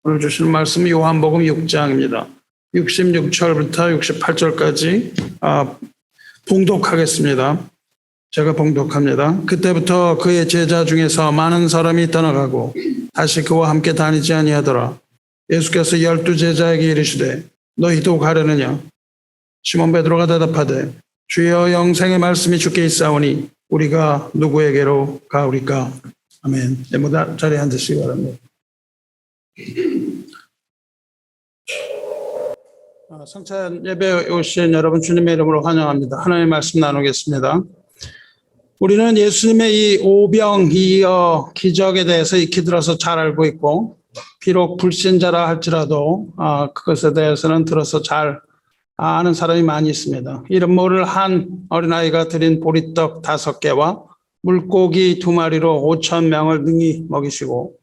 오늘 주시는 말씀은 요한복음 6장입니다. 66절부터 68절까지 봉독하겠습니다. 제가 봉독합니다. 그때부터 그의 제자 중에서 많은 사람이 떠나가고 다시 그와 함께 다니지 아니하더라. 예수께서 12 제자에게 이르시되 너희도 가려느냐? 시몬 베드로가 대답하되 주여 영생의 말씀이 주께 있사오니 우리가 누구에게로 가오리까? 아멘. 모두 자리에 앉으시기 바랍니다. 성찬 예배에 오신 여러분 주님의 이름으로 환영합니다. 하나님의 말씀 나누겠습니다. 우리는 예수님의 이 오병이어 기적에 대해서 익히 들어서 잘 알고 있고 비록 불신자라 할지라도 그것에 대해서는 들어서 잘 아는 사람이 많이 있습니다. 이름 모를 한 어린아이가 드린 보리떡 5개와 물고기 2마리로 5,000명을 능히 먹이시고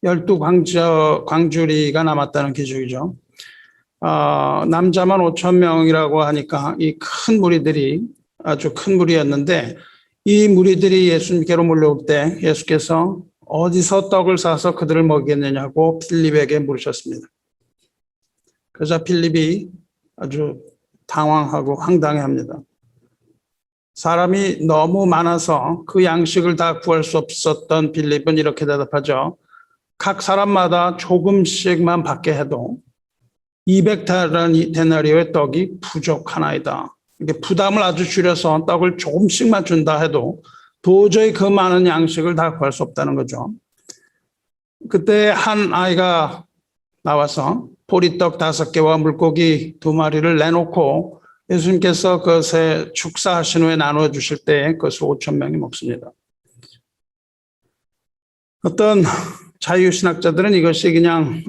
12 광주리가 남았다는 기적이죠. 남자만 5,000명이라고 하니까 이 큰 무리들이 아주 큰 무리였는데 이 무리들이 예수님께로 몰려올 때 예수께서 어디서 떡을 사서 그들을 먹이겠느냐고 필립에게 물으셨습니다. 그래서 필립이 아주 당황하고 황당해합니다. 사람이 너무 많아서 그 양식을 다 구할 수 없었던 필립은 이렇게 대답하죠. 각 사람마다 조금씩만 받게 해도 200데나리오의 떡이 부족하나이다. 이게 부담을 아주 줄여서 떡을 조금씩만 준다 해도 도저히 그 많은 양식을 다 구할 수 없다는 거죠. 그때 한 아이가 나와서 보리떡 5개와 물고기 2마리를 내놓고 예수님께서 그것에 축사하신 후에 나누어 주실 때 그것을 5,000명이 먹습니다. 어떤 자유신학자들은 이것이 그냥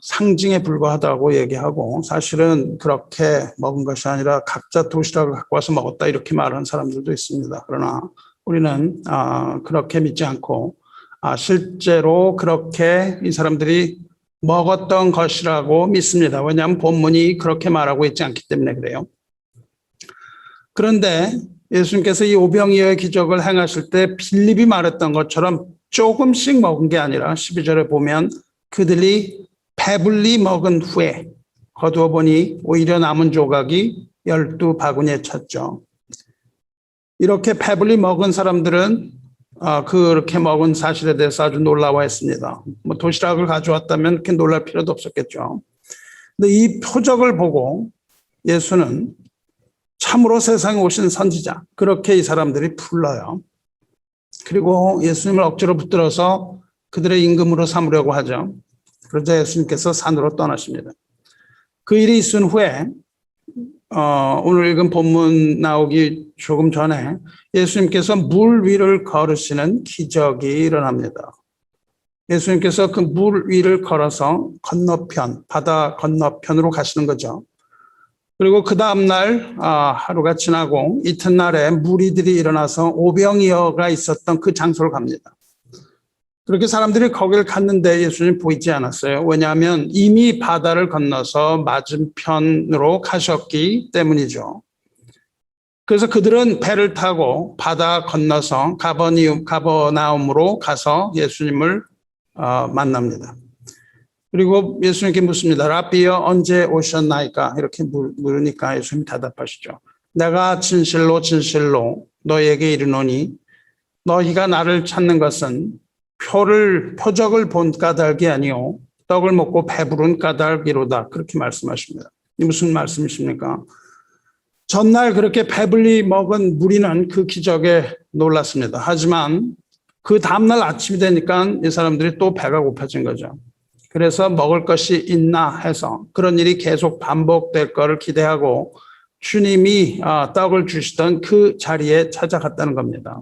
상징에 불과하다고 얘기하고 사실은 그렇게 먹은 것이 아니라 각자 도시락을 갖고 와서 먹었다 이렇게 말하는 사람들도 있습니다. 그러나 우리는 그렇게 믿지 않고 실제로 그렇게 이 사람들이 먹었던 것이라고 믿습니다. 왜냐하면 본문이 그렇게 말하고 있지 않기 때문에 그래요. 그런데 예수님께서 이 오병이어의 기적을 행하실 때 빌립이 말했던 것처럼 조금씩 먹은 게 아니라 12절에 보면 그들이 배불리 먹은 후에 거두어 보니 오히려 남은 조각이 12바구니에 찼죠. 이렇게 배불리 먹은 사람들은 그렇게 먹은 사실에 대해서 아주 놀라워했습니다. 도시락을 가져왔다면 그렇게 놀랄 필요도 없었겠죠. 근데 이 표적을 보고 예수는 참으로 세상에 오신 선지자 그렇게 이 사람들이 불러요. 그리고 예수님을 억지로 붙들어서 그들의 임금으로 삼으려고 하죠. 그러자 예수님께서 산으로 떠나십니다. 그 일이 있은 후에 오늘 읽은 본문 나오기 조금 전에 예수님께서 물 위를 걸으시는 기적이 일어납니다. 예수님께서 그 물 위를 걸어서 건너편, 바다 건너편으로 가시는 거죠. 그리고 그 다음날 하루가 지나고 이튿날에 무리들이 일어나서 오병이어가 있었던 그 장소를 갑니다. 그렇게 사람들이 거기를 갔는데 예수님 보이지 않았어요. 왜냐하면 이미 바다를 건너서 맞은편으로 가셨기 때문이죠. 그래서 그들은 배를 타고 바다 건너서 가버나움으로 가서 예수님을 만납니다. 그리고 예수님께 묻습니다. 라비여 언제 오셨나이까? 이렇게 물으니까 예수님이 대답하시죠. 내가 진실로 진실로 너희에게 이르노니 너희가 나를 찾는 것은 표적을 본 까닭이 아니요 떡을 먹고 배부른 까닭이로다. 그렇게 말씀하십니다. 이 무슨 말씀이십니까? 전날 그렇게 배불리 먹은 무리는 그 기적에 놀랐습니다. 하지만 그 다음날 아침이 되니까 이 사람들이 또 배가 고파진 거죠. 그래서 먹을 것이 있나 해서 그런 일이 계속 반복될 거를 기대하고 주님이 떡을 주시던 그 자리에 찾아갔다는 겁니다.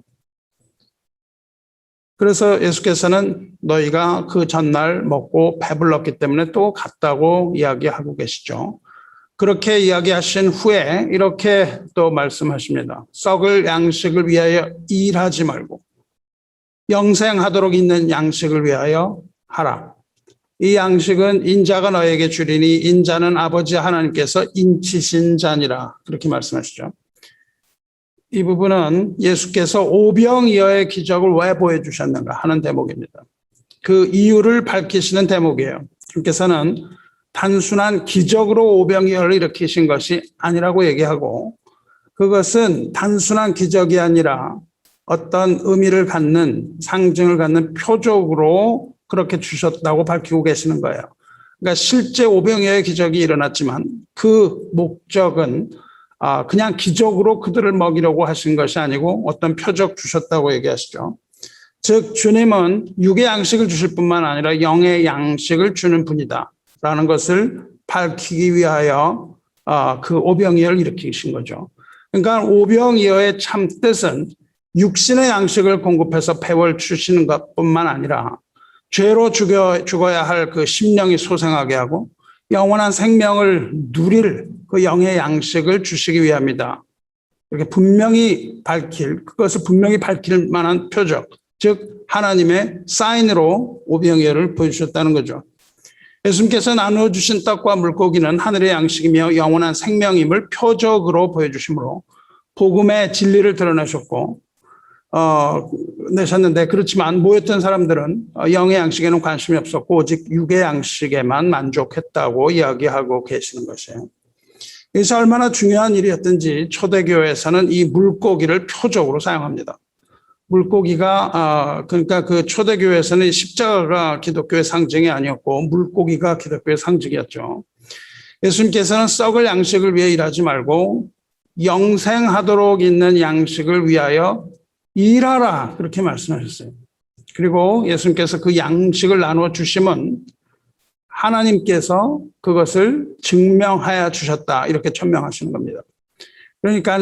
그래서 예수께서는 너희가 그 전날 먹고 배불렀기 때문에 또 갔다고 이야기하고 계시죠. 그렇게 이야기하신 후에 이렇게 또 말씀하십니다. 썩을 양식을 위하여 일하지 말고 영생하도록 있는 양식을 위하여 하라. 이 양식은 인자가 너에게 주리니 인자는 아버지 하나님께서 인치신 자니라. 그렇게 말씀하시죠. 이 부분은 예수께서 오병이어의 기적을 왜 보여주셨는가 하는 대목입니다. 그 이유를 밝히시는 대목이에요. 주님께서는 단순한 기적으로 오병이어를 일으키신 것이 아니라고 얘기하고, 그것은 단순한 기적이 아니라 어떤 의미를 갖는, 상징을 갖는 표적으로 그렇게 주셨다고 밝히고 계시는 거예요. 그러니까 실제 오병이어의 기적이 일어났지만 그 목적은 그냥 기적으로 그들을 먹이려고 하신 것이 아니고 어떤 표적 주셨다고 얘기하시죠. 즉 주님은 육의 양식을 주실 뿐만 아니라 영의 양식을 주는 분이다 라는 것을 밝히기 위하여 그 오병이어를 일으키신 거죠. 그러니까 오병이어의 참 뜻은 육신의 양식을 공급해서 배월 주시는 것뿐만 아니라 죄로 죽어야 할 그 심령이 소생하게 하고 영원한 생명을 누릴 그 영의 양식을 주시기 위함이다. 이렇게 그것을 분명히 밝힐 만한 표적, 즉 하나님의 사인으로 오병이어를 보여주셨다는 거죠. 예수님께서 나누어 주신 떡과 물고기는 하늘의 양식이며 영원한 생명임을 표적으로 보여주심으로 복음의 진리를 드러내셨고 내셨는데, 그렇지만 모였던 사람들은 영의 양식에는 관심이 없었고 오직 육의 양식에만 만족했다고 이야기하고 계시는 것이에요. 그래서 얼마나 중요한 일이었든지 초대교회에서는 이 물고기를 표적으로 사용합니다. 물고기가 그러니까 그 초대교회에서는 십자가가 기독교의 상징이 아니었고 물고기가 기독교의 상징이었죠. 예수님께서는 썩을 양식을 위해 일하지 말고 영생하도록 있는 양식을 위하여 일하라, 그렇게 말씀하셨어요. 그리고 예수님께서 그 양식을 나누어 주심은 하나님께서 그것을 증명하여 주셨다, 이렇게 천명하시는 겁니다. 그러니까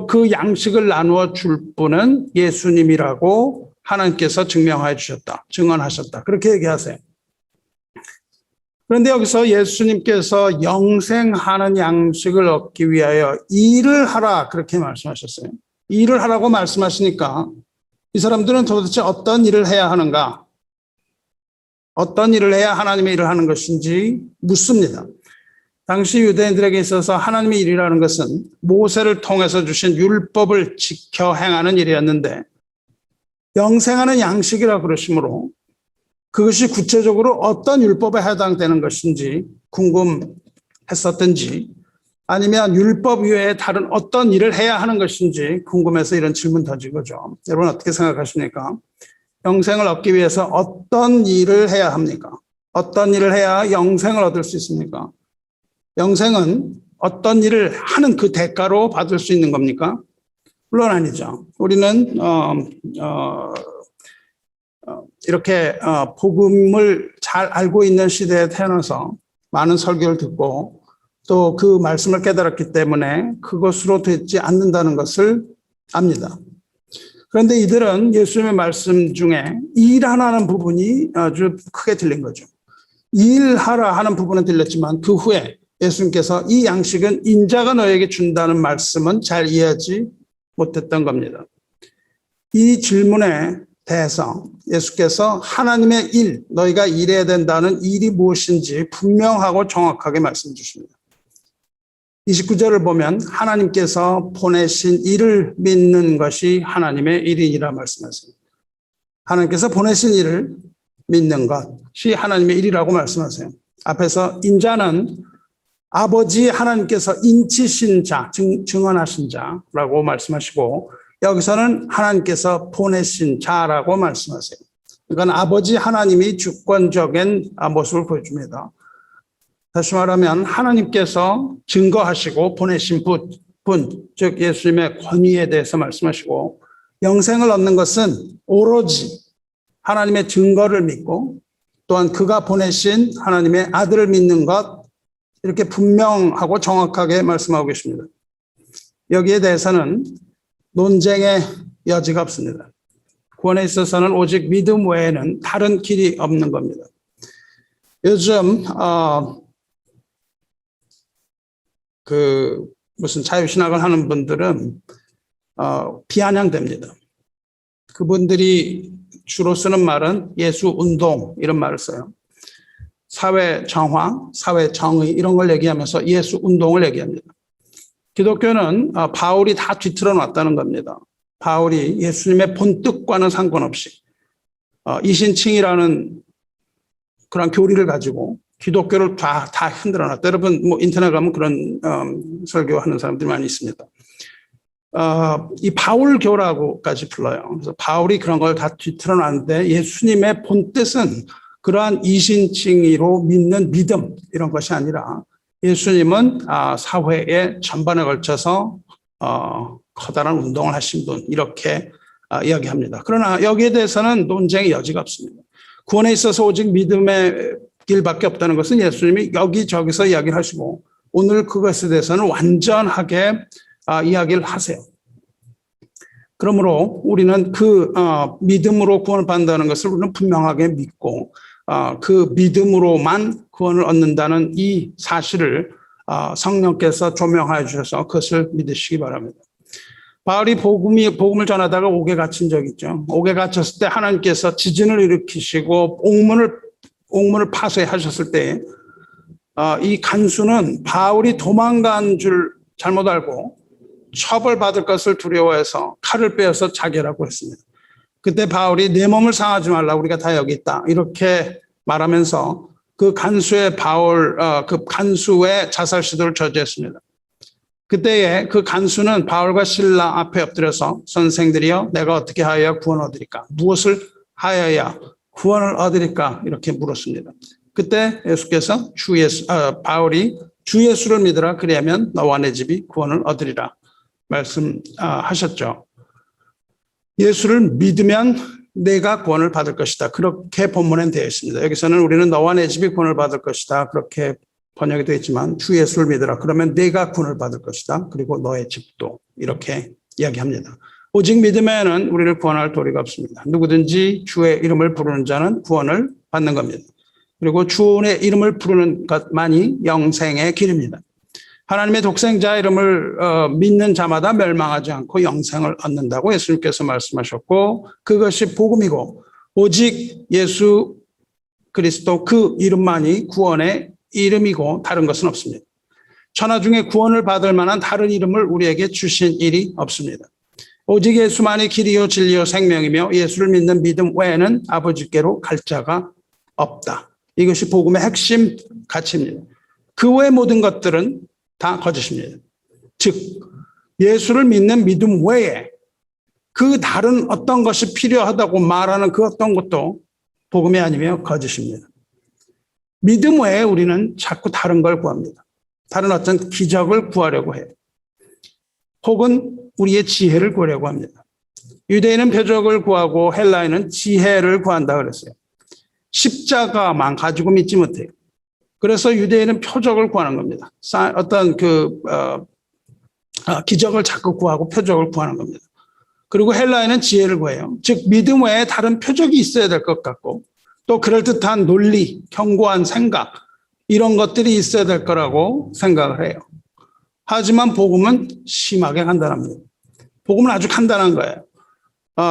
그 양식을 나누어 줄 분은 예수님이라고 하나님께서 증명하여 주셨다, 증언하셨다, 그렇게 얘기하세요. 그런데 여기서 예수님께서 영생하는 양식을 얻기 위하여 일을 하라, 그렇게 말씀하셨어요. 일을 하라고 말씀하시니까 이 사람들은 도대체 어떤 일을 해야 하는가, 어떤 일을 해야 하나님의 일을 하는 것인지 묻습니다. 당시 유대인들에게 있어서 하나님의 일이라는 것은 모세를 통해서 주신 율법을 지켜 행하는 일이었는데 영생하는 양식이라 그러시므로 그것이 구체적으로 어떤 율법에 해당되는 것인지 궁금했었든지, 아니면 율법 외에 다른 어떤 일을 해야 하는 것인지 궁금해서 이런 질문 던진 거죠. 여러분 어떻게 생각하십니까? 영생을 얻기 위해서 어떤 일을 해야 합니까? 어떤 일을 해야 영생을 얻을 수 있습니까? 영생은 어떤 일을 하는 그 대가로 받을 수 있는 겁니까? 물론 아니죠. 우리는 이렇게 복음을 잘 알고 있는 시대에 태어나서 많은 설교를 듣고 또 그 말씀을 깨달았기 때문에 그것으로 되지 않는다는 것을 압니다. 그런데 이들은 예수님의 말씀 중에 일하라는 부분이 아주 크게 들린 거죠. 일하라 하는 부분은 들렸지만 그 후에 예수님께서 이 양식은 인자가 너에게 준다는 말씀은 잘 이해하지 못했던 겁니다. 이 질문에 대해서 예수께서 하나님의 일, 너희가 일해야 된다는 일이 무엇인지 분명하고 정확하게 말씀 주십니다. 29절을 보면 하나님께서 보내신 일을 믿는 것이 하나님의 일이라 말씀하세요. 하나님께서 보내신 일을 믿는 것이 하나님의 일이라고 말씀하세요. 앞에서 인자는 아버지 하나님께서 인치신 자, 증언하신 자라고 말씀하시고, 여기서는 하나님께서 보내신 자라고 말씀하세요. 그러니까 아버지 하나님이 주권적인 모습을 보여줍니다. 다시 말하면 하나님께서 증거하시고 보내신 분, 즉 예수님의 권위에 대해서 말씀하시고, 영생을 얻는 것은 오로지 하나님의 증거를 믿고 또한 그가 보내신 하나님의 아들을 믿는 것, 이렇게 분명하고 정확하게 말씀하고 계십니다. 여기에 대해서는 논쟁의 여지가 없습니다. 구원에 있어서는 오직 믿음 외에는 다른 길이 없는 겁니다. 요즘 무슨 자유신학을 하는 분들은 비아냥됩니다. 그분들이 주로 쓰는 말은 예수운동, 이런 말을 써요. 사회 정화, 사회 정의, 이런 걸 얘기하면서 예수운동을 얘기합니다. 기독교는 바울이 다 뒤틀어 놨다는 겁니다. 바울이 예수님의 본뜻과는 상관없이 이신칭이라는 그런 교리를 가지고 기독교를 다 흔들어 놨다. 여러분 뭐 인터넷 가면 그런 설교하는 사람들이 많이 있습니다. 이 바울교라고까지 불러요. 그래서 바울이 그런 걸 다 뒤틀어 놨는데 예수님의 본 뜻은 그러한 이신칭의로 믿는 믿음 이런 것이 아니라 예수님은 사회의 전반에 걸쳐서 커다란 운동을 하신 분 이렇게 이야기합니다. 그러나 여기에 대해서는 논쟁의 여지가 없습니다. 구원에 있어서 오직 믿음의 길밖에 없다는 것은 예수님이 여기저기서 이야기를 하시고 오늘 그것에 대해서는 완전하게 이야기를 하세요. 그러므로 우리는 그 믿음으로 구원을 받는다는 것을 우리는 분명하게 믿고 그 믿음으로만 구원을 얻는다는 이 사실을 성령께서 조명하여 주셔서 그것을 믿으시기 바랍니다. 바울이 복음을 전하다가 옥에 갇힌 적 있죠. 옥에 갇혔을 때 하나님께서 지진을 일으키시고 옥문을 파쇄하셨을 때 이 간수는 바울이 도망간 줄 잘못 알고 처벌받을 것을 두려워해서 칼을 빼어서 자결하고 했습니다. 그때 바울이 내 몸을 상하지 말라 우리가 다 여기 있다 이렇게 말하면서 그 간수의 그 간수의 자살 시도를 저지했습니다. 그때에 그 간수는 바울과 실라 앞에 엎드려서 선생들이여 내가 어떻게 하여야 구원을 얻으리까? 무엇을 하여야 구원을 얻으리까? 이렇게 물었습니다. 그때 예수께서 바울이 주 예수를 믿으라 그리하면 너와 내 집이 구원을 얻으리라 말씀하셨죠. 예수를 믿으면 내가 구원을 받을 것이다. 그렇게 본문엔 되어 있습니다. 여기서는 우리는 너와 내 집이 구원을 받을 것이다. 그렇게 번역이 되어 있지만 주 예수를 믿으라. 그러면 내가 구원을 받을 것이다. 그리고 너의 집도 이렇게 이야기합니다. 오직 믿으면은 우리를 구원할 도리가 없습니다. 누구든지 주의 이름을 부르는 자는 구원을 받는 겁니다. 그리고 주의 이름을 부르는 것만이 영생의 길입니다. 하나님의 독생자 이름을 믿는 자마다 멸망하지 않고 영생을 얻는다고 예수님께서 말씀하셨고 그것이 복음이고 오직 예수 그리스도 그 이름만이 구원의 이름이고 다른 것은 없습니다. 천하 중에 구원을 받을 만한 다른 이름을 우리에게 주신 일이 없습니다. 오직 예수만이 길이요 진리요 생명이며 예수를 믿는 믿음 외에는 아버지께로 갈 자가 없다. 이것이 복음의 핵심 가치입니다. 그 외의 모든 것들은 다 거짓입니다. 즉 예수를 믿는 믿음 외에 그 다른 어떤 것이 필요하다고 말하는 그 어떤 것도 복음이 아니며 거짓입니다. 믿음 외에 우리는 자꾸 다른 걸 구합니다. 다른 어떤 기적을 구하려고 해요. 혹은 우리의 지혜를 구하려고 합니다. 유대인은 표적을 구하고 헬라인은 지혜를 구한다 그랬어요. 십자가만 가지고 믿지 못해요. 그래서 유대인은 표적을 구하는 겁니다. 어떤 기적을 자꾸 구하고 표적을 구하는 겁니다. 그리고 헬라인은 지혜를 구해요. 즉 믿음 외에 다른 표적이 있어야 될 것 같고 또 그럴듯한 논리, 견고한 생각 이런 것들이 있어야 될 거라고 생각을 해요. 하지만 복음은 심하게 간단합니다. 복음은 아주 간단한 거예요.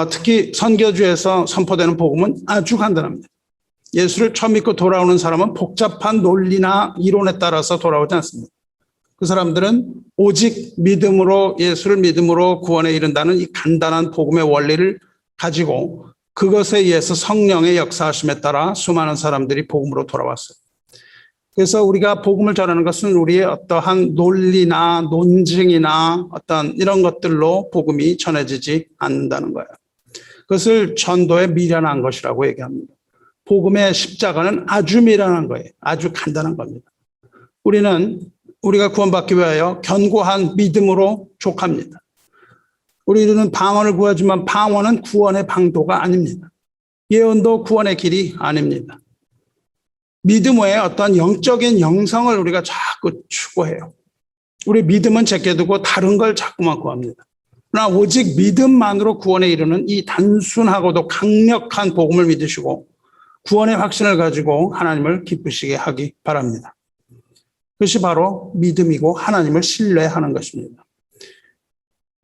특히 선교주에서 선포되는 복음은 아주 간단합니다. 예수를 처음 믿고 돌아오는 사람은 복잡한 논리나 이론에 따라서 돌아오지 않습니다. 그 사람들은 오직 믿음으로 예수를 믿음으로 구원에 이른다는 이 간단한 복음의 원리를 가지고 그것에 의해서 성령의 역사하심에 따라 수많은 사람들이 복음으로 돌아왔어요. 그래서 우리가 복음을 전하는 것은 우리의 어떠한 논리나 논증이나 어떤 이런 것들로 복음이 전해지지 않는다는 거예요. 그것을 전도에 미련한 것이라고 얘기합니다. 복음의 십자가는 아주 미련한 거예요. 아주 간단한 겁니다. 우리가 구원받기 위하여 견고한 믿음으로 족합니다. 우리는 방언을 구하지만 방언은 구원의 방도가 아닙니다. 예언도 구원의 길이 아닙니다. 믿음 외에 어떤 영적인 영성을 우리가 자꾸 추구해요. 우리 믿음은 제게 두고 다른 걸 자꾸만 구합니다. 그러나 오직 믿음만으로 구원에 이르는 이 단순하고도 강력한 복음을 믿으시고 구원의 확신을 가지고 하나님을 기쁘시게 하기 바랍니다. 그것이 바로 믿음이고 하나님을 신뢰하는 것입니다.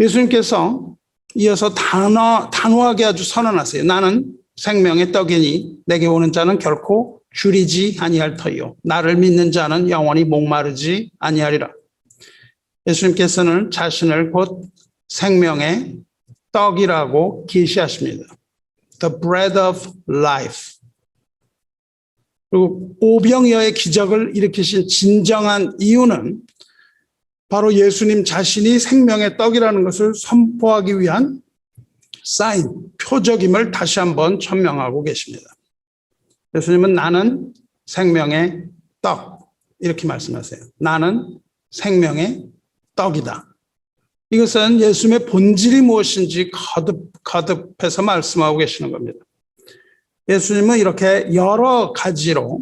예수님께서 이어서 단호하게 아주 선언하세요. 나는 생명의 떡이니 내게 오는 자는 결코 줄이지 아니할 터이요 나를 믿는 자는 영원히 목마르지 아니하리라. 예수님께서는 자신을 곧 생명의 떡이라고 계시하십니다. The bread of life. 그리고 오병이어의 기적을 일으키신 진정한 이유는 바로 예수님 자신이 생명의 떡이라는 것을 선포하기 위한 사인, 표적임을 다시 한번 천명하고 계십니다. 예수님은 나는 생명의 떡, 이렇게 말씀하세요. 나는 생명의 떡이다. 이것은 예수님의 본질이 무엇인지 거듭해서 말씀하고 계시는 겁니다. 예수님은 이렇게 여러 가지로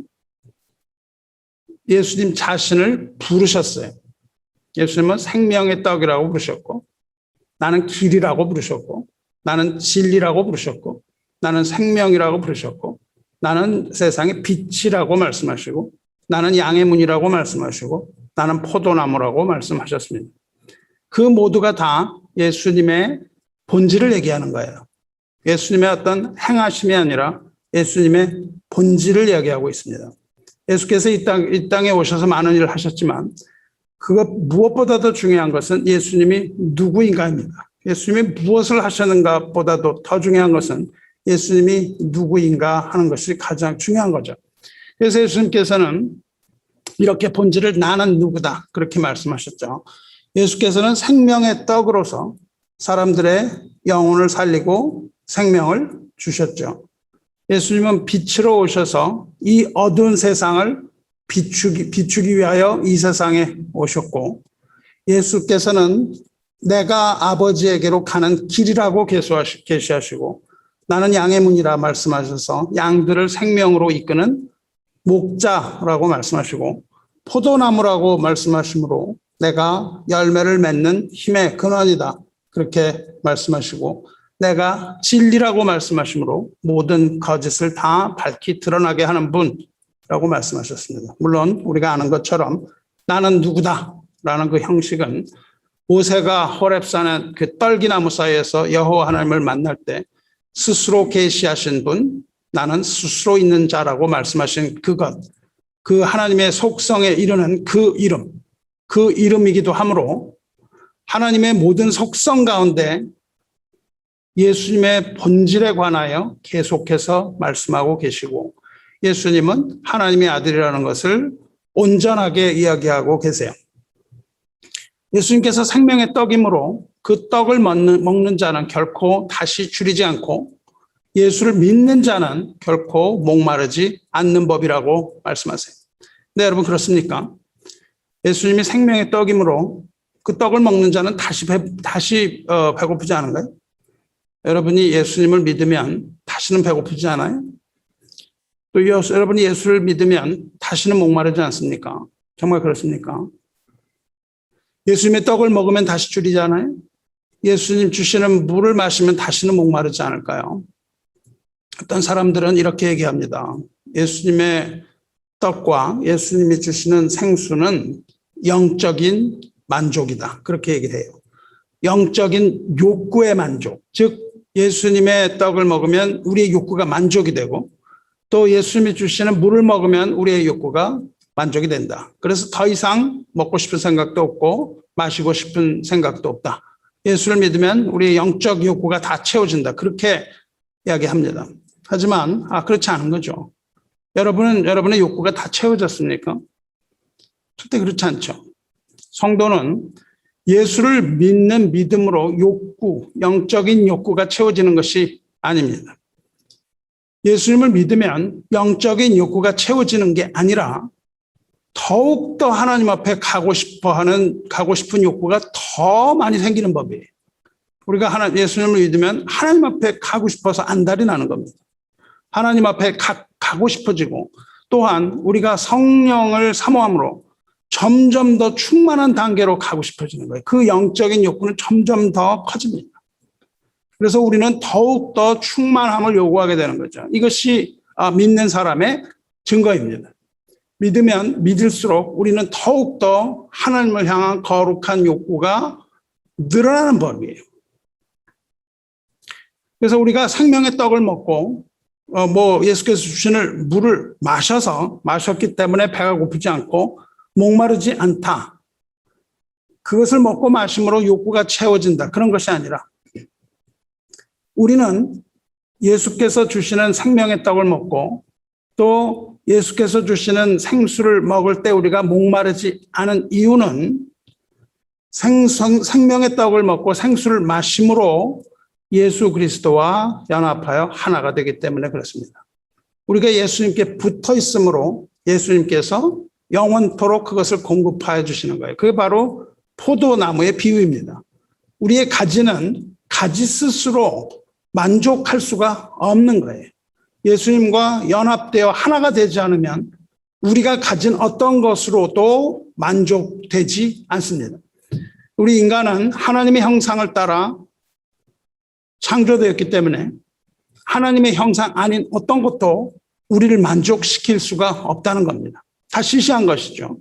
예수님 자신을 부르셨어요. 예수님은 생명의 떡이라고 부르셨고, 나는 길이라고 부르셨고, 나는 진리라고 부르셨고, 나는 생명이라고 부르셨고, 나는 세상의 빛이라고 말씀하시고, 나는 양의 문이라고 말씀하시고, 나는 포도나무라고 말씀하셨습니다. 그 모두가 다 예수님의 본질을 얘기하는 거예요. 예수님의 어떤 행하심이 아니라 예수님의 본질을 이야기하고 있습니다. 예수께서 이 땅에 오셔서 많은 일을 하셨지만 그것 무엇보다도 중요한 것은 예수님이 누구인가입니다. 예수님이 무엇을 하셨는가 보다도 더 중요한 것은 예수님이 누구인가 하는 것이 가장 중요한 거죠. 그래서 예수님께서는 이렇게 본질을 나는 누구다 그렇게 말씀하셨죠. 예수께서는 생명의 떡으로서 사람들의 영혼을 살리고 생명을 주셨죠. 예수님은 빛으로 오셔서 이 어두운 세상을 비추기 위하여 이 세상에 오셨고, 예수께서는 내가 아버지에게로 가는 길이라고 계시하시고, 나는 양의 문이라 말씀하셔서 양들을 생명으로 이끄는 목자라고 말씀하시고, 포도나무라고 말씀하시므로 내가 열매를 맺는 힘의 근원이다 그렇게 말씀하시고, 내가 진리라고 말씀하시므로 모든 거짓을 다 밝히 드러나게 하는 분이라고 말씀하셨습니다. 물론 우리가 아는 것처럼 나는 누구다라는 그 형식은 모세가 호렙산의 그 떨기나무 사이에서 여호와 하나님을 만날 때 스스로 계시하신 분, 나는 스스로 있는 자라고 말씀하신 그것, 그 하나님의 속성에 이르는 그 이름이기도 하므로 하나님의 모든 속성 가운데 예수님의 본질에 관하여 계속해서 말씀하고 계시고, 예수님은 하나님의 아들이라는 것을 온전하게 이야기하고 계세요. 예수님께서 생명의 떡이므로 그 떡을 먹는 자는 결코 다시 줄이지 않고, 예수를 믿는 자는 결코 목마르지 않는 법이라고 말씀하세요. 네, 여러분 그렇습니까? 예수님이 생명의 떡이므로 그 떡을 먹는 자는 다시 배고프지 않은가요? 여러분이 예수님을 믿으면 다시는 배고프지 않아요? 또 여러분이 예수를 믿으면 다시는 목마르지 않습니까? 정말 그렇습니까? 예수님의 떡을 먹으면 다시 줄이지 않아요? 예수님 주시는 물을 마시면 다시는 목마르지 않을까요? 어떤 사람들은 이렇게 얘기합니다. 예수님의 떡과 예수님이 주시는 생수는 영적인 만족이다. 그렇게 얘기를 해요. 영적인 욕구의 만족. 즉 예수님의 떡을 먹으면 우리의 욕구가 만족이 되고, 또 예수님이 주시는 물을 먹으면 우리의 욕구가 만족이 된다. 그래서 더 이상 먹고 싶은 생각도 없고 마시고 싶은 생각도 없다. 예수를 믿으면 우리의 영적 욕구가 다 채워진다. 그렇게 이야기합니다. 하지만 그렇지 않은 거죠. 여러분의 욕구가 다 채워졌습니까? 절대 그렇지 않죠. 성도는 예수를 믿는 믿음으로 영적인 욕구가 채워지는 것이 아닙니다. 예수님을 믿으면 영적인 욕구가 채워지는 게 아니라 더욱더 하나님 앞에 가고 싶은 욕구가 더 많이 생기는 법이에요. 우리가 예수님을 믿으면 하나님 앞에 가고 싶어서 안달이 나는 겁니다. 하나님 앞에 가고 싶어지고, 또한 우리가 성령을 사모함으로 점점 더 충만한 단계로 가고 싶어지는 거예요. 그 영적인 욕구는 점점 더 커집니다. 그래서 우리는 더욱 더 충만함을 요구하게 되는 거죠. 이것이 믿는 사람의 증거입니다. 믿으면 믿을수록 우리는 더욱 더 하나님을 향한 거룩한 욕구가 늘어나는 법이에요. 그래서 우리가 생명의 떡을 먹고 예수께서 주시는 물을 마셨기 때문에 배가 고프지 않고 목마르지 않다. 그것을 먹고 마심으로 욕구가 채워진다. 그런 것이 아니라 우리는 예수께서 주시는 생명의 떡을 먹고 또 예수께서 주시는 생수를 먹을 때 우리가 목마르지 않은 이유는 생명의 떡을 먹고 생수를 마심으로 예수 그리스도와 연합하여 하나가 되기 때문에 그렇습니다. 우리가 예수님께 붙어 있으므로 예수님께서 영원토록 그것을 공급하여 주시는 거예요. 그게 바로 포도나무의 비유입니다. 우리의 가지는 가지 스스로 만족할 수가 없는 거예요. 예수님과 연합되어 하나가 되지 않으면 우리가 가진 어떤 것으로도 만족되지 않습니다. 우리 인간은 하나님의 형상을 따라 창조되었기 때문에 하나님의 형상 아닌 어떤 것도 우리를 만족시킬 수가 없다는 겁니다. 다 시시한 것이죠.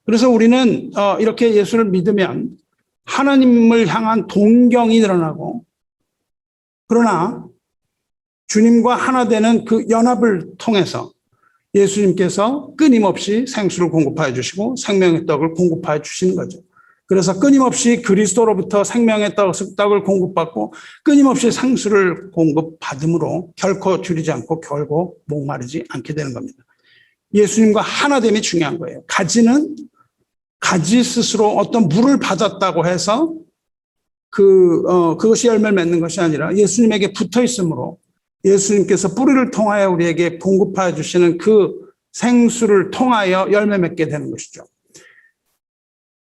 그래서 우리는 이렇게 예수를 믿으면 하나님을 향한 동경이 늘어나고, 그러나 주님과 하나 되는 그 연합을 통해서 예수님께서 끊임없이 생수를 공급하여 주시고 생명의 떡을 공급하여 주시는 거죠. 그래서 끊임없이 그리스도로부터 생명의 떡을 공급받고 끊임없이 생수를 공급받음으로 결코 줄이지 않고 결국 목마르지 않게 되는 겁니다. 예수님과 하나됨이 중요한 거예요. 가지는 가지 스스로 어떤 물을 받았다고 해서 그것이 열매를 맺는 것이 아니라 예수님에게 붙어 있으므로 예수님께서 뿌리를 통하여 우리에게 공급하여 주시는 그 생수를 통하여 열매 맺게 되는 것이죠.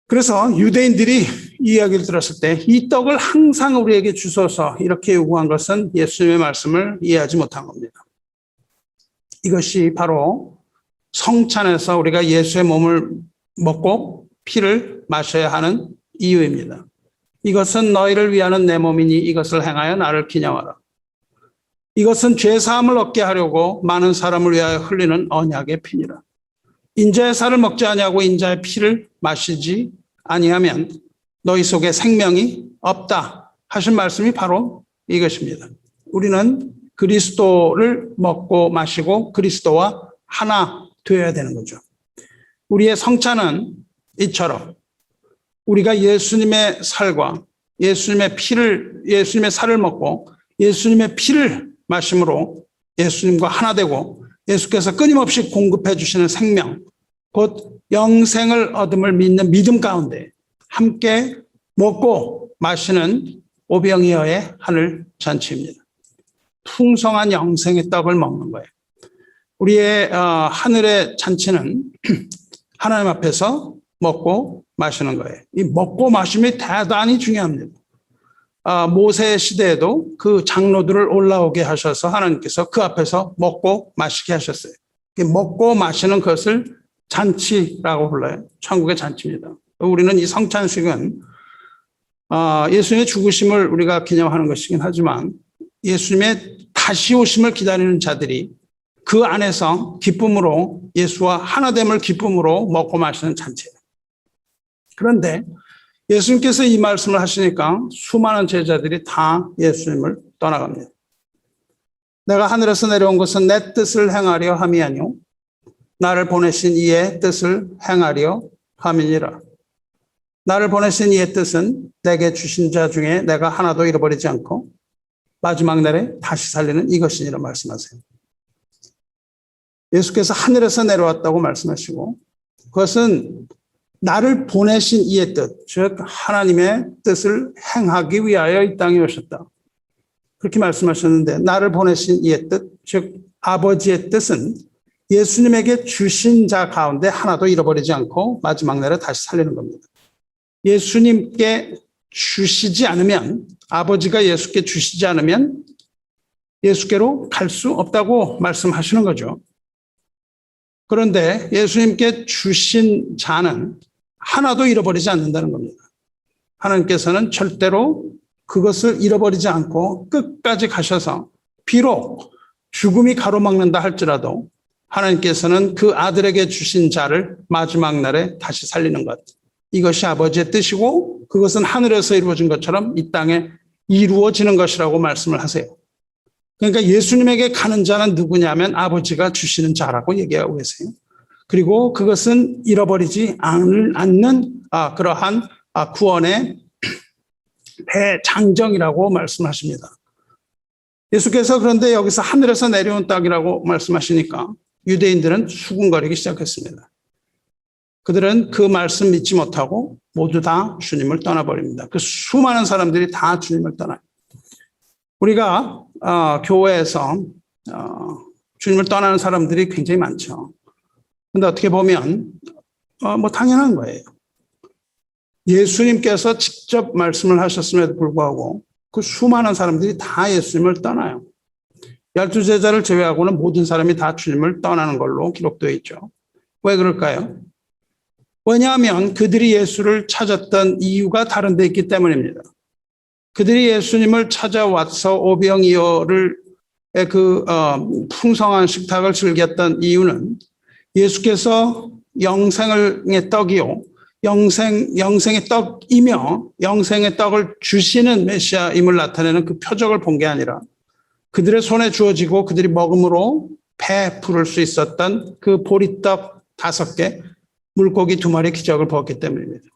그래서 유대인들이 이 이야기를 들었을 때 이 떡을 항상 우리에게 주소서 이렇게 요구한 것은 예수님의 말씀을 이해하지 못한 겁니다. 이것이 바로 성찬에서 우리가 예수의 몸을 먹고 피를 마셔야 하는 이유입니다. 이것은 너희를 위하는 내 몸이니 이것을 행하여 나를 기념하라. 이것은 죄사함을 얻게 하려고 많은 사람을 위하여 흘리는 언약의 피니라. 인자의 살을 먹지 아니하고 인자의 피를 마시지 아니하면 너희 속에 생명이 없다 하신 말씀이 바로 이것입니다. 우리는 그리스도를 먹고 마시고 그리스도와 하나 되어야 되는 거죠. 우리의 성찬은 이처럼 우리가 예수님의 살과 예수님의 살을 먹고 예수님의 피를 마심으로 예수님과 하나 되고 예수께서 끊임없이 공급해 주시는 생명, 곧 영생을 얻음을 믿는 믿음 가운데 함께 먹고 마시는 오병이어의 하늘 잔치입니다. 풍성한 영생의 떡을 먹는 거예요. 우리의 하늘의 잔치는 하나님 앞에서 먹고 마시는 거예요. 이 먹고 마심이 대단히 중요합니다. 모세 시대에도 그 장로들을 올라오게 하셔서 하나님께서 그 앞에서 먹고 마시게 하셨어요. 먹고 마시는 것을 잔치라고 불러요. 천국의 잔치입니다. 우리는 이 성찬식은 예수님의 죽으심을 우리가 기념하는 것이긴 하지만 예수님의 다시 오심을 기다리는 자들이 그 안에서 기쁨으로 예수와 하나됨을 기쁨으로 먹고 마시는 잔치예요. 그런데 예수님께서 이 말씀을 하시니까 수많은 제자들이 다 예수님을 떠나갑니다. 내가 하늘에서 내려온 것은 내 뜻을 행하려 함이 아니요 나를 보내신 이의 뜻을 행하려 함이니라. 나를 보내신 이의 뜻은 내게 주신 자 중에 내가 하나도 잃어버리지 않고 마지막 날에 다시 살리는 이것이니라 말씀하세요. 예수께서 하늘에서 내려왔다고 말씀하시고 그것은 나를 보내신 이의 뜻, 즉 하나님의 뜻을 행하기 위하여 이 땅에 오셨다. 그렇게 말씀하셨는데 나를 보내신 이의 뜻, 즉 아버지의 뜻은 예수님에게 주신 자 가운데 하나도 잃어버리지 않고 마지막 날에 다시 살리는 겁니다. 예수님께 주시지 않으면, 아버지가 예수께 주시지 않으면 예수께로 갈 수 없다고 말씀하시는 거죠. 그런데 예수님께 주신 자는 하나도 잃어버리지 않는다는 겁니다. 하나님께서는 절대로 그것을 잃어버리지 않고 끝까지 가셔서 비록 죽음이 가로막는다 할지라도 하나님께서는 그 아들에게 주신 자를 마지막 날에 다시 살리는 것. 이것이 아버지의 뜻이고 그것은 하늘에서 이루어진 것처럼 이 땅에 이루어지는 것이라고 말씀을 하세요. 그러니까 예수님에게 가는 자는 누구냐면 아버지가 주시는 자라고 얘기하고 계세요. 그리고 그것은 잃어버리지 않는 그러한 구원의 대장정이라고 말씀하십니다. 예수께서 그런데 여기서 하늘에서 내려온 떡이라고 말씀하시니까 유대인들은 수군거리기 시작했습니다. 그들은 그 말씀 믿지 못하고 모두 다 주님을 떠나버립니다. 그 수많은 사람들이 다 주님을 떠나요. 우리가 교회에서 주님을 떠나는 사람들이 굉장히 많죠. 그런데 어떻게 보면 뭐 당연한 거예요. 예수님께서 직접 말씀을 하셨음에도 불구하고 그 수많은 사람들이 다 예수님을 떠나요. 12제자를 제외하고는 모든 사람이 다 주님을 떠나는 걸로 기록되어 있죠. 왜 그럴까요? 왜냐하면 그들이 예수를 찾았던 이유가 다른 데 있기 때문입니다. 그들이 예수님을 찾아와서 오병이어를 그 풍성한 식탁을 즐겼던 이유는 예수께서 영생의 떡이요, 영생의 떡이며 영생의 떡을 주시는 메시아임을 나타내는 그 표적을 본 게 아니라 그들의 손에 주어지고 그들이 먹음으로 배 부를 수 있었던 그 보리떡 5개, 물고기 2마리 기적을 보았기 때문입니다.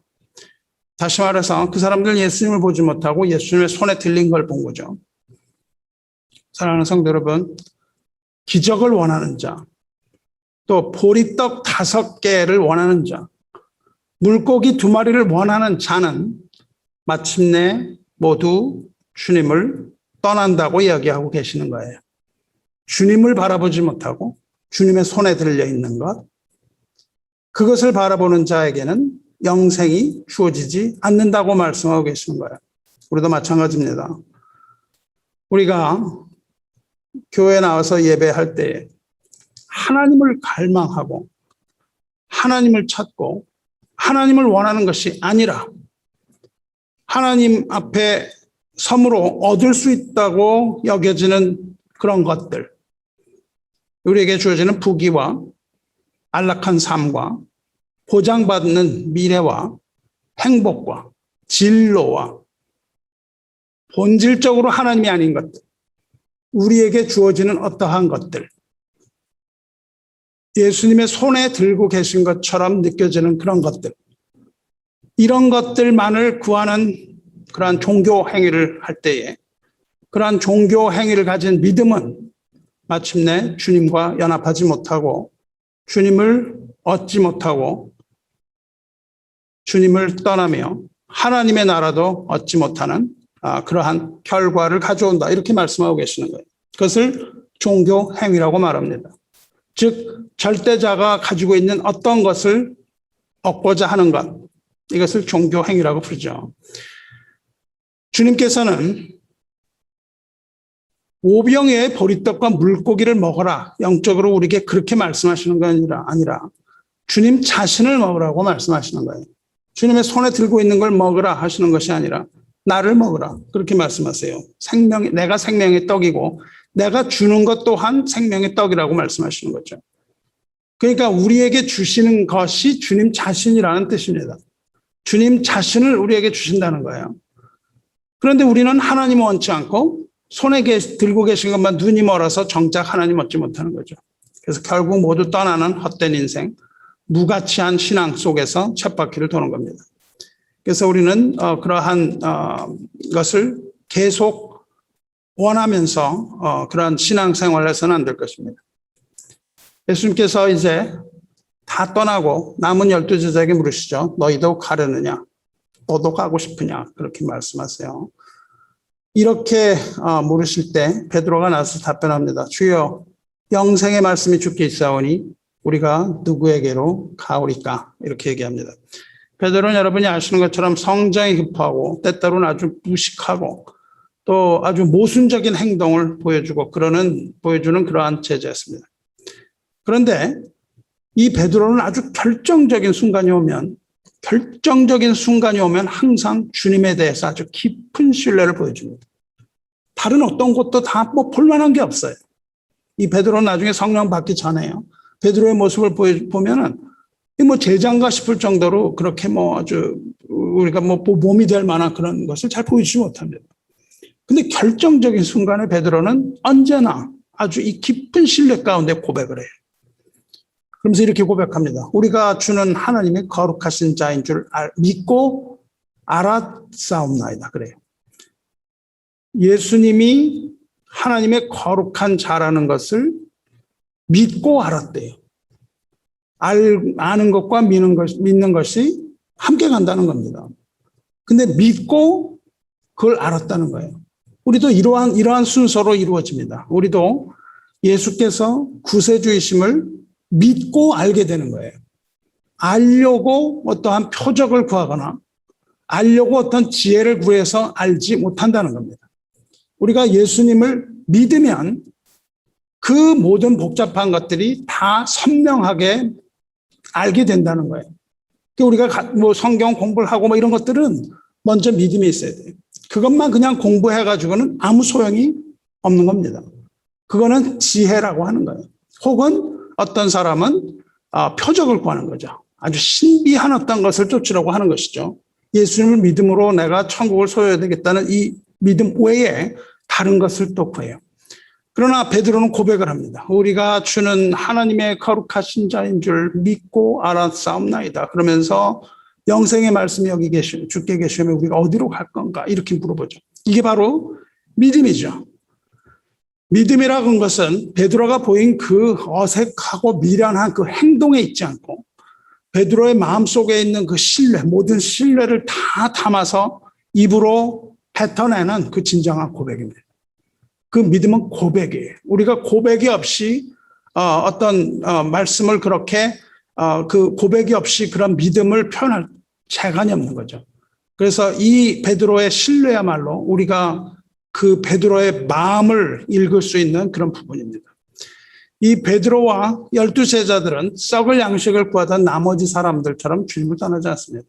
다시 말해서 그 사람들은 예수님을 보지 못하고 예수님의 손에 들린 걸 본 거죠. 사랑하는 성도 여러분, 기적을 원하는 자, 또 보리떡 5개를 원하는 자, 물고기 2마리를 원하는 자는 마침내 모두 주님을 떠난다고 이야기하고 계시는 거예요. 주님을 바라보지 못하고 주님의 손에 들려 있는 것, 그것을 바라보는 자에게는 영생이 주어지지 않는다고 말씀하고 계시는 거예요. 우리도 마찬가지입니다. 우리가 교회에 나와서 예배할 때 하나님을 갈망하고 하나님을 찾고 하나님을 원하는 것이 아니라 하나님 앞에 섬으로 얻을 수 있다고 여겨지는 그런 것들, 우리에게 주어지는 부귀와 안락한 삶과 보장받는 미래와 행복과 진로와 본질적으로 하나님이 아닌 것들, 우리에게 주어지는 어떠한 것들, 예수님의 손에 들고 계신 것처럼 느껴지는 그런 것들, 이런 것들만을 구하는 그러한 종교 행위를 할 때에 그러한 종교 행위를 가진 믿음은 마침내 주님과 연합하지 못하고 주님을 얻지 못하고 주님을 떠나며 하나님의 나라도 얻지 못하는 그러한 결과를 가져온다, 이렇게 말씀하고 계시는 거예요. 그것을 종교 행위라고 말합니다. 즉 절대자가 가지고 있는 어떤 것을 얻고자 하는 것, 이것을 종교 행위라고 부르죠. 주님께서는 오병이어의 보리떡과 물고기를 먹어라, 영적으로 우리에게 그렇게 말씀하시는 게 아니라 주님 자신을 먹으라고 말씀하시는 거예요. 주님의 손에 들고 있는 걸 먹으라 하시는 것이 아니라 나를 먹으라, 그렇게 말씀하세요. 내가 생명의 떡이고 내가 주는 것 또한 생명의 떡이라고 말씀하시는 거죠. 그러니까 우리에게 주시는 것이 주님 자신이라는 뜻입니다. 주님 자신을 우리에게 주신다는 거예요. 그런데 우리는 하나님을 원치 않고 손에 들고 계신 것만 눈이 멀어서 정작 하나님 얻지 못하는 거죠. 그래서 결국 모두 떠나는 헛된 인생, 무가치한 신앙 속에서 쳇바퀴를 도는 겁니다. 그래서 우리는 그러한 것을 계속 원하면서 그러한 신앙생활을 해서는 안 될 것입니다. 예수님께서 이제 다 떠나고 남은 12제자에게 물으시죠. 너희도 가려느냐? 너도 가고 싶으냐? 그렇게 말씀하세요. 이렇게 물으실 때 베드로가 나서 답변합니다. 주여, 영생의 말씀이 주께 있사오니 우리가 누구에게로 가오리까? 이렇게 얘기합니다. 베드로는 여러분이 아시는 것처럼 성정이 급하고 때때로는 아주 무식하고 또 아주 모순적인 행동을 보여주는 그러한 제자였습니다. 그런데 이 베드로는 아주 결정적인 순간이 오면 항상 주님에 대해서 아주 깊은 신뢰를 보여줍니다. 다른 어떤 것도 다 볼만한 게 없어요. 이 베드로는 나중에 성령 받기 전에요. 베드로의 모습을 보면은 제자인가 싶을 정도로 그렇게 아주 우리가 몸이 될 만한 그런 것을 잘 보여주지 못합니다. 근데 결정적인 순간에 베드로는 언제나 아주 이 깊은 신뢰 가운데 고백을 해요. 그러면서 이렇게 고백합니다. 우리가 주는 하나님의 거룩하신 자인 줄 믿고 알았사옵나이다. 그래요. 예수님이 하나님의 거룩한 자라는 것을 믿고 알았대요. 아는 것과 믿는 것이 함께 간다는 겁니다. 근데 믿고 그걸 알았다는 거예요. 우리도 이러한 순서로 이루어집니다. 우리도 예수께서 구세주이심을 믿고 알게 되는 거예요. 알려고 어떠한 표적을 구하거나 알려고 어떤 지혜를 구해서 알지 못한다는 겁니다. 우리가 예수님을 믿으면 그 모든 복잡한 것들이 다 선명하게 알게 된다는 거예요. 우리가 뭐 성경 공부를 하고 뭐 이런 것들은 먼저 믿음이 있어야 돼요. 그것만 그냥 공부해가지고는 아무 소용이 없는 겁니다. 그거는 지혜라고 하는 거예요. 혹은 어떤 사람은 표적을 구하는 거죠. 아주 신비한 어떤 것을 쫓으려고 하는 것이죠. 예수님을 믿음으로 내가 천국을 소유해야 되겠다는 이 믿음 외에 다른 것을 또 구해요. 그러나 베드로는 고백을 합니다. 우리가 주는 하나님의 거룩하신 자인 줄 믿고 알았사옵나이다. 그러면서 영생의 말씀이 여기 주께 계시면 우리가 어디로 갈 건가 이렇게 물어보죠. 이게 바로 믿음이죠. 믿음이라고 하는 것은 베드로가 보인 그 어색하고 미련한 그 행동에 있지 않고 베드로의 마음속에 있는 그 신뢰, 모든 신뢰를 다 담아서 입으로 뱉어내는 그 진정한 고백입니다. 그 믿음은 고백이에요. 우리가 고백이 없이 어떤 말씀을 그렇게 그 고백이 없이 그런 믿음을 표현할 재간이 없는 거죠. 그래서 이 베드로의 신뢰야말로 우리가 그 베드로의 마음을 읽을 수 있는 그런 부분입니다. 이 베드로와 12제자들은 썩을 양식을 구하던 나머지 사람들처럼 주님을 떠나지 않습니다.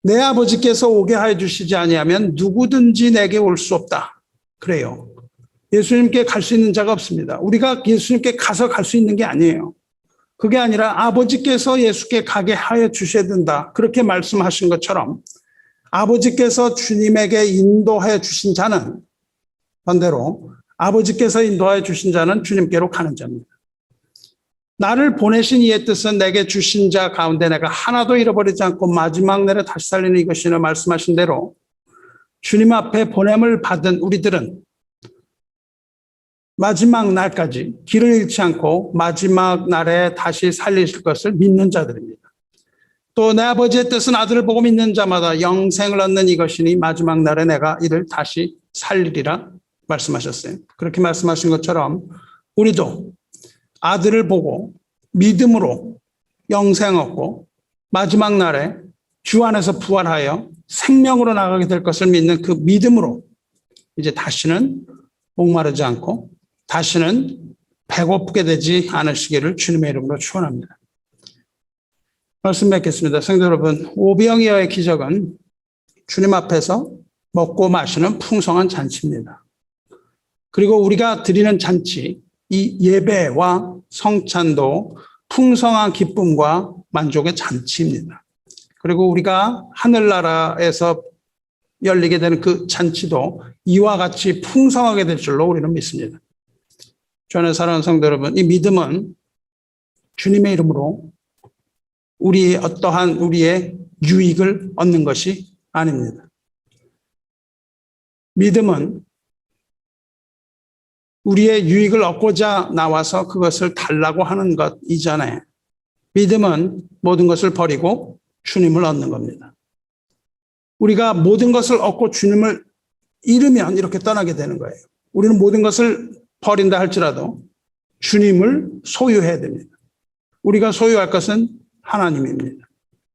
내 아버지께서 오게 하여 주시지 아니하면 누구든지 내게 올 수 없다. 그래요. 예수님께 갈 수 있는 자가 없습니다. 우리가 예수님께 가서 갈 수 있는 게 아니에요. 그게 아니라 아버지께서 예수께 가게 하여 주셔야 된다. 그렇게 말씀하신 것처럼 아버지께서 주님에게 인도하여 주신 자는 반대로 아버지께서 인도하여 주신 자는 주님께로 가는 자입니다. 나를 보내신 이의 뜻은 내게 주신 자 가운데 내가 하나도 잃어버리지 않고 마지막 날에 다시 살리는 이것이라 말씀하신 대로 주님 앞에 보냄을 받은 우리들은 마지막 날까지 길을 잃지 않고 마지막 날에 다시 살리실 것을 믿는 자들입니다. 또 내 아버지의 뜻은 아들을 보고 믿는 자마다 영생을 얻는 이것이니 마지막 날에 내가 이를 다시 살리리라 말씀하셨어요. 그렇게 말씀하신 것처럼 우리도 아들을 보고 믿음으로 영생 얻고 마지막 날에 주 안에서 부활하여 생명으로 나가게 될 것을 믿는 그 믿음으로 이제 다시는 목마르지 않고 다시는 배고프게 되지 않으시기를 주님의 이름으로 축원합니다. 말씀 맺겠습니다. 성도 여러분, 오병이어의 기적은 주님 앞에서 먹고 마시는 풍성한 잔치입니다. 그리고 우리가 드리는 잔치, 이 예배와 성찬도 풍성한 기쁨과 만족의 잔치입니다. 그리고 우리가 하늘나라에서 열리게 되는 그 잔치도 이와 같이 풍성하게 될 줄로 우리는 믿습니다. 주 안에 사랑하는 성도 여러분, 이 믿음은 주님의 이름으로 우리의 유익을 얻는 것이 아닙니다. 믿음은 우리의 유익을 얻고자 나와서 그것을 달라고 하는 것 이전에 믿음은 모든 것을 버리고 주님을 얻는 겁니다. 우리가 모든 것을 얻고 주님을 잃으면 이렇게 떠나게 되는 거예요. 우리는 모든 것을 버린다 할지라도 주님을 소유해야 됩니다. 우리가 소유할 것은 하나님입니다.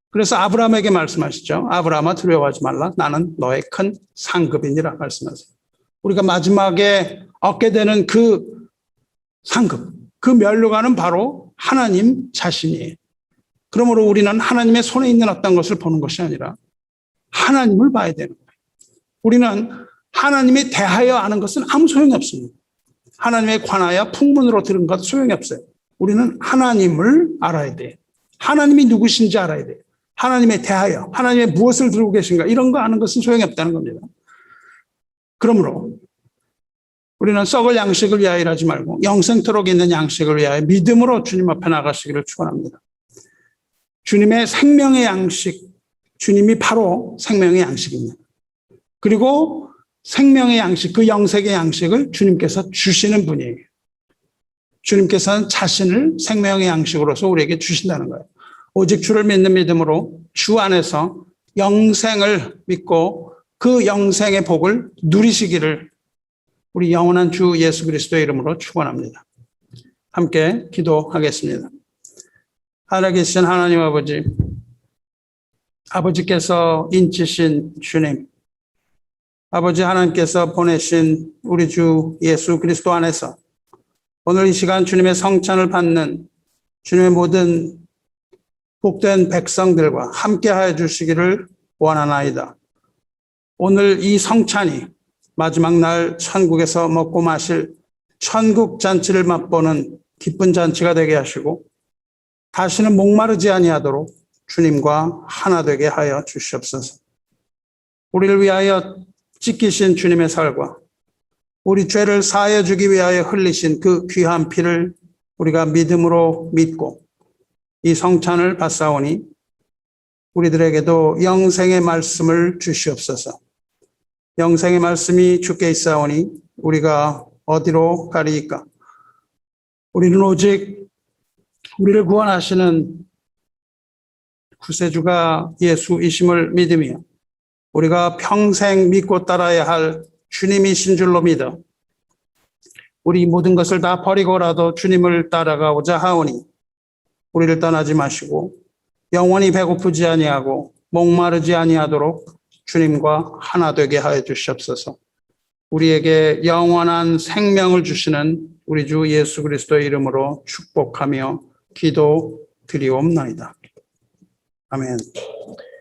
그래서 아브라함에게 말씀하시죠. 아브라함아 두려워하지 말라. 나는 너의 큰 상급이니라 말씀하세요. 우리가 마지막에 얻게 되는 그 상급, 그 면류관은 바로 하나님 자신이에요. 그러므로 우리는 하나님의 손에 있는 어떤 것을 보는 것이 아니라 하나님을 봐야 되는 거예요. 우리는 하나님에 대하여 아는 것은 아무 소용이 없습니다. 하나님에 관하여 풍문으로 들은 것 소용이 없어요. 우리는 하나님을 알아야 돼요. 하나님이 누구신지 알아야 돼요. 하나님에 대하여, 하나님의 무엇을 들고 계신가 이런 거 아는 것은 소용이 없다는 겁니다. 그러므로 우리는 썩을 양식을 위하여 일하지 말고 영생토록 있는 양식을 위하여 믿음으로 주님 앞에 나가시기를 축원합니다. 주님의 생명의 양식, 주님이 바로 생명의 양식입니다. 그리고 생명의 양식, 그 영생의 양식을 주님께서 주시는 분이에요. 주님께서는 자신을 생명의 양식으로서 우리에게 주신다는 거예요. 오직 주를 믿는 믿음으로 주 안에서 영생을 믿고 그 영생의 복을 누리시기를 우리 영원한 주 예수 그리스도의 이름으로 축원합니다. 함께 기도하겠습니다. 하늘에 계신 하나님 아버지, 아버지께서 인치신 주님, 아버지 하나님께서 보내신 우리 주 예수 그리스도 안에서 오늘 이 시간 주님의 성찬을 받는 주님의 모든 복된 백성들과 함께하여 주시기를 원하나이다. 오늘 이 성찬이 마지막 날 천국에서 먹고 마실 천국 잔치를 맛보는 기쁜 잔치가 되게 하시고 다시는 목마르지 아니하도록 주님과 하나 되게 하여 주시옵소서. 우리를 위하여 찢기신 주님의 살과 우리 죄를 사하여 주기 위하여 흘리신 그 귀한 피를 우리가 믿음으로 믿고 이 성찬을 받사오니 우리들에게도 영생의 말씀을 주시옵소서. 영생의 말씀이 주께 있사오니 우리가 어디로 가리이까? 우리는 오직 우리를 구원하시는 구세주가 예수이심을 믿으며 우리가 평생 믿고 따라야 할 주님이신 줄로 믿어 우리 모든 것을 다 버리고라도 주님을 따라가고자 하오니 우리를 떠나지 마시고 영원히 배고프지 아니하고 목마르지 아니하도록 주님과 하나 되게 하여 주시옵소서. 우리에게 영원한 생명을 주시는 우리 주 예수 그리스도의 이름으로 축복하며 기도 드리옵나이다. 아멘.